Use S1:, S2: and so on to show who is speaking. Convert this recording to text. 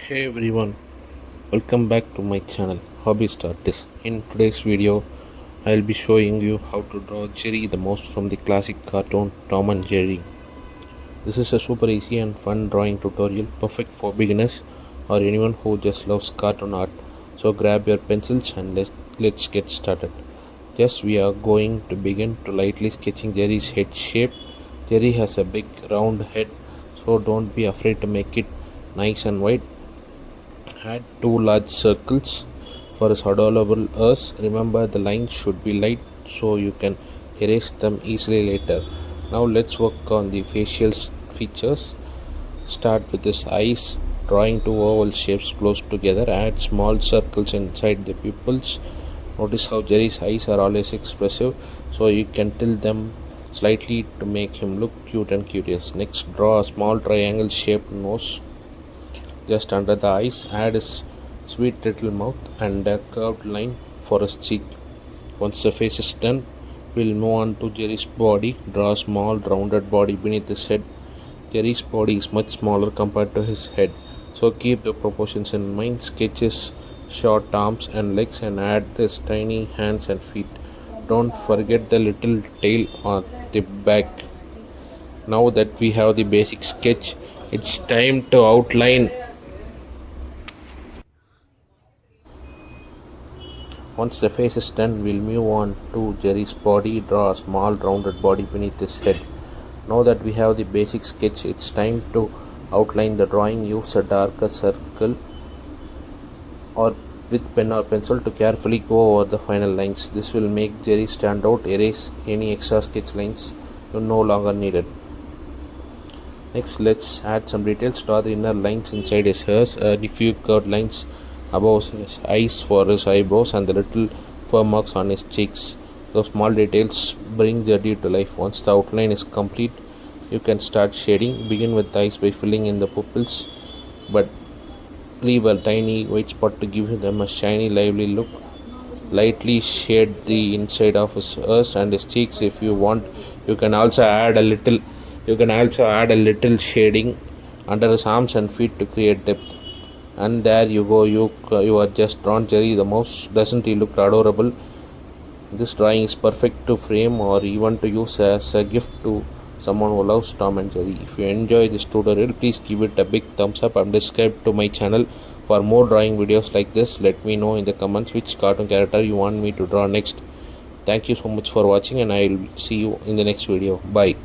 S1: Hey everyone, welcome back to my channel Hobbyist Artist. In today's video, I'll be showing you how to draw Jerry the mouse from the classic cartoon Tom and Jerry. This is a super easy and fun drawing tutorial, perfect for beginners or anyone who just loves cartoon art. So grab your pencils and let's get started. Just we are going to begin to lightly sketching Jerry's head shape. Jerry has a big round head, so don't be afraid to make it nice and wide. Add two large circles for his adorable ears. Remember the lines should be light so you can erase them easily later. Now let's work on the facial features. Start with his eyes, drawing two oval shapes close together. Add small circles inside the pupils. Notice how Jerry's eyes are always expressive, so you can tilt them slightly to make him look cute and curious. Next, draw a small triangle shaped nose just under the eyes. Add his sweet little mouth and a curved line for his cheek. Once the face is done, we'll move on to Jerry's body. Draw a small rounded body beneath his head. Jerry's body is much smaller compared to his head, so keep the proportions in mind. Sketch his short arms and legs and add his tiny hands and feet. Don't forget the little tail on the back. Now that we have the basic sketch, it's time to outline. Once the face is done, we'll move on to Jerry's body. Draw a small rounded body beneath his head. Now that we have the basic sketch, it's time to outline the drawing. Use a darker circle or with pen or pencil to carefully go over the final lines. This will make Jerry stand out. Erase any extra sketch lines you no longer needed. Next, let's add some details. Draw the inner lines inside his ears. Add a few curved lines above his eyes for his eyebrows and the little fur marks on his cheeks. Those small details bring Jerry to life. Once the outline is complete, you can start shading. Begin with the eyes by filling in the pupils, but leave a tiny white spot to give them a shiny, lively look. Lightly shade the inside of his ears and his cheeks if you want. You can also add a little shading under his arms and feet to create depth. And there you go, you are just drawn Jerry the mouse. Doesn't he look adorable? This drawing is perfect to frame or even to use as a gift to someone who loves Tom and Jerry. If you enjoy this tutorial, please give it a big thumbs up and subscribe to my channel for more drawing videos like this. Let me know in the comments which cartoon character you want me to draw next. Thank you so much for watching, and I will see you in the next video. Bye.